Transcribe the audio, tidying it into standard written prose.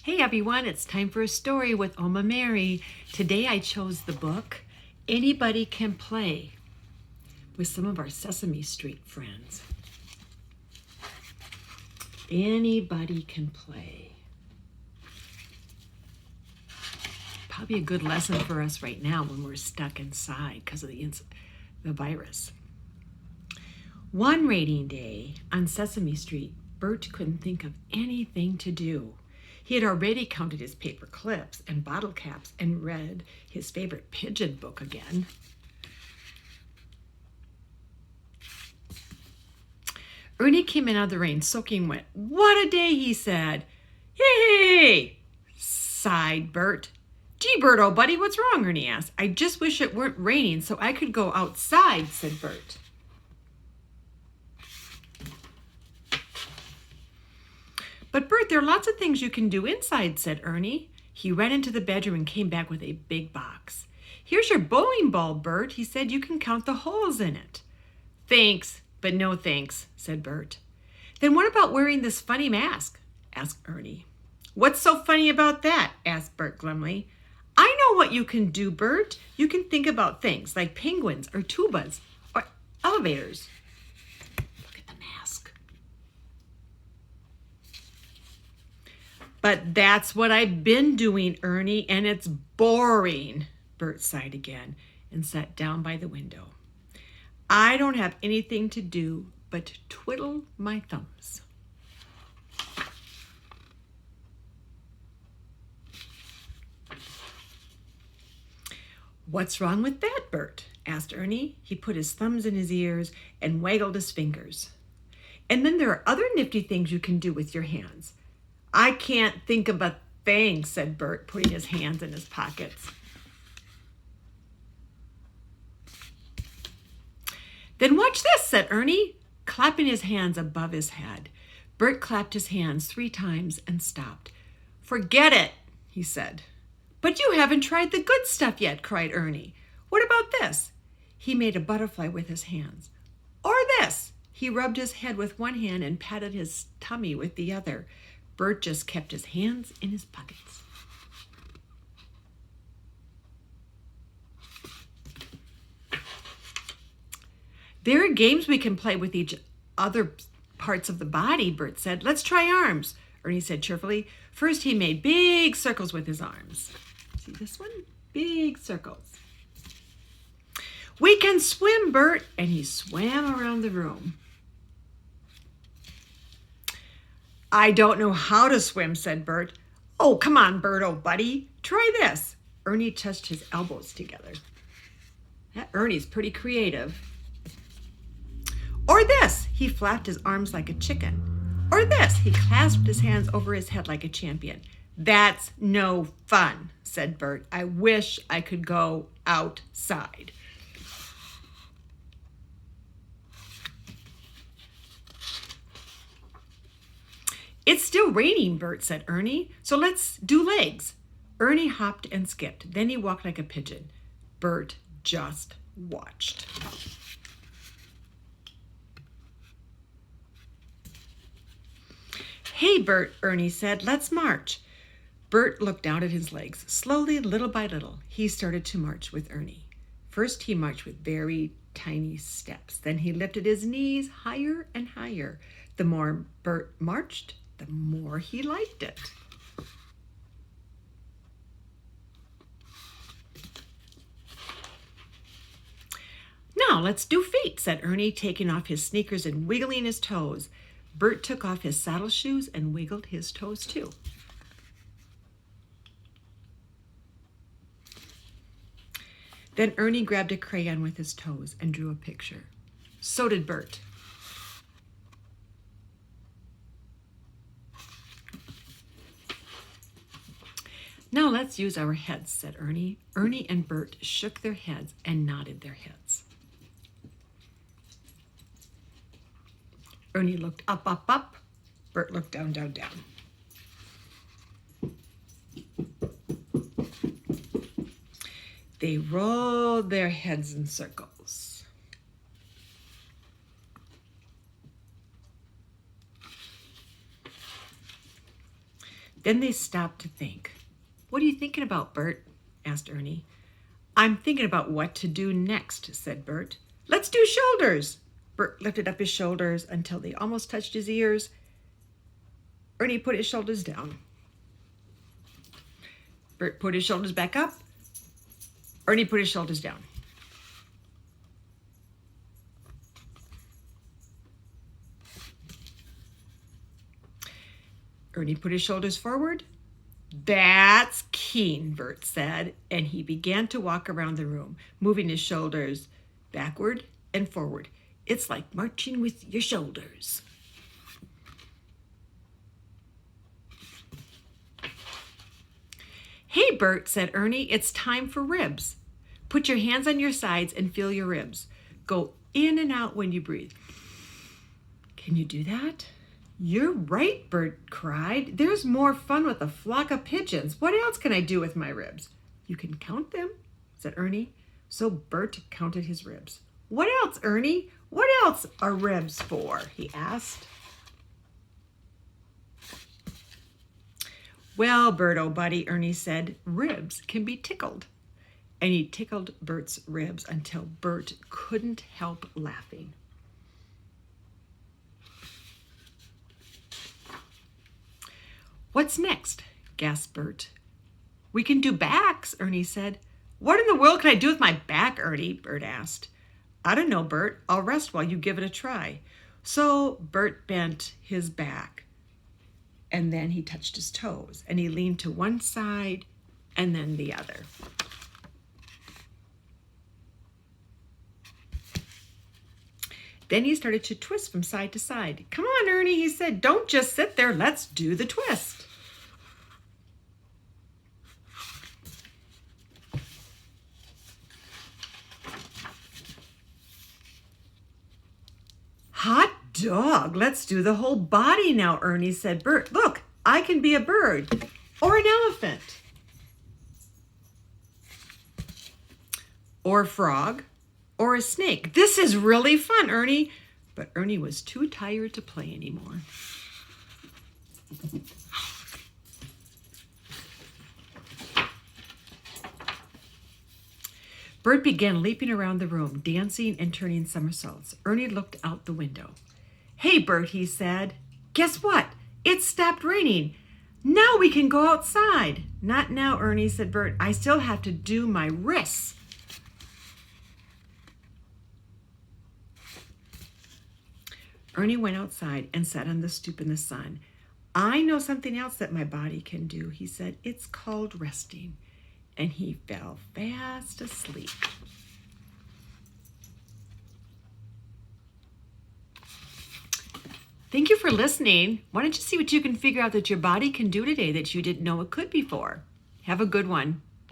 Hey everyone, it's time for a story with Oma Mary. Today I chose the book Anybody Can Play with some of our Sesame Street friends. Anybody can play. Probably a good lesson for us right now when we're stuck inside because of the virus. One rainy day on Sesame Street, Bert couldn't think of anything to do. He had already counted his paper clips and bottle caps and read his favorite pigeon book again. Ernie came in out of the rain, soaking wet. "What a day," he said. "Hey," sighed Bert. "Gee, Bert, old buddy, what's wrong?" Ernie asked. "I just wish it weren't raining so I could go outside," said Bert. "But Bert, there are lots of things you can do inside," said Ernie. He ran into the bedroom and came back with a big box. "Here's your bowling ball, Bert," he said. "You can count the holes in it." "Thanks, but no thanks," said Bert. "Then what about wearing this funny mask?" asked Ernie. "What's so funny about that?" asked Bert glumly. "I know what you can do, Bert. You can think about things like penguins or tubas or elevators." "But that's what I've been doing, Ernie, and it's boring." Bert sighed again and sat down by the window. "I don't have anything to do but twiddle my thumbs." "What's wrong with that, Bert?" asked Ernie. He put his thumbs in his ears and waggled his fingers. "And then there are other nifty things you can do with your hands." "I can't think of a thing," said Bert, putting his hands in his pockets. "Then watch this," said Ernie, clapping his hands above his head. Bert clapped his hands 3 times and stopped. "Forget it," he said. "But you haven't tried the good stuff yet," cried Ernie. "What about this?" He made a butterfly with his hands. "Or this." He rubbed his head with one hand and patted his tummy with the other. Bert just kept his hands in his pockets. "There are games we can play with each other parts of the body," Bert said. "Let's try arms," Ernie said cheerfully. First, he made big circles with his arms. See this one? Big circles. "We can swim, Bert," and he swam around the room. "I don't know how to swim," said Bert. "Oh, come on, Bert, old buddy. Try this." Ernie touched his elbows together. That Ernie's pretty creative. "Or this." He flapped his arms like a chicken. "Or this." He clasped his hands over his head like a champion. "That's no fun," said Bert. "I wish I could go outside." "It's still raining," Bert said Ernie, "so let's do legs." Ernie hopped and skipped. Then he walked like a pigeon. Bert just watched. "Hey, Bert," Ernie said, "let's march." Bert looked down at his legs. Slowly, little by little, he started to march with Ernie. First, he marched with very tiny steps. Then he lifted his knees higher and higher. The more Bert marched, the more he liked it. "Now let's do feet," said Ernie, taking off his sneakers and wiggling his toes. Bert took off his saddle shoes and wiggled his toes too. Then Ernie grabbed a crayon with his toes and drew a picture. So did Bert. "Now let's use our heads," said Ernie. Ernie and Bert shook their heads and nodded their heads. Ernie looked up, up, up. Bert looked down, down, down. They rolled their heads in circles. Then they stopped to think. "What are you thinking about, Bert?" asked Ernie. "I'm thinking about what to do next," said Bert. "Let's do shoulders." Bert lifted up his shoulders until they almost touched his ears. Ernie put his shoulders down. Bert put his shoulders back up. Ernie put his shoulders down. Ernie put his shoulders forward. "That's keen," Bert said, and he began to walk around the room, moving his shoulders backward and forward. "It's like marching with your shoulders." "Hey, Bert," said Ernie, "it's time for ribs. Put your hands on your sides and feel your ribs. Go in and out when you breathe." "Can you do that?" "You're right," Bert cried. "There's more fun with a flock of pigeons. What else can I do with my ribs?" "You can count them," said Ernie. So Bert counted his ribs. "What else, Ernie? What else are ribs for?" he asked. "Well, Bert, oh buddy," Ernie said, "ribs can be tickled." And he tickled Bert's ribs until Bert couldn't help laughing. "What's next?" gasped Bert. "We can do backs," Ernie said. "What in the world can I do with my back, Ernie?" Bert asked. "I don't know, Bert. I'll rest while you give it a try." So Bert bent his back, and then he touched his toes, and he leaned to one side and then the other. Then he started to twist from side to side. "Come on, Ernie," he said. "Don't just sit there. Let's do the twist." "Hot dog, let's do the whole body now," Ernie said. "Bert, look, I can be a bird or an elephant or a frog or a snake. This is really fun, Ernie." But Ernie was too tired to play anymore. Bert began leaping around the room, dancing and turning somersaults. Ernie looked out the window. "Hey, Bert," he said. "Guess what? It stopped raining. Now we can go outside." "Not now, Ernie," said Bert. "I still have to do my wrists." Ernie went outside and sat on the stoop in the sun. "I know something else that my body can do," he said. "It's called resting." And he fell fast asleep. Thank you for listening. Why don't you see what you can figure out that your body can do today that you didn't know it could before? Have a good one.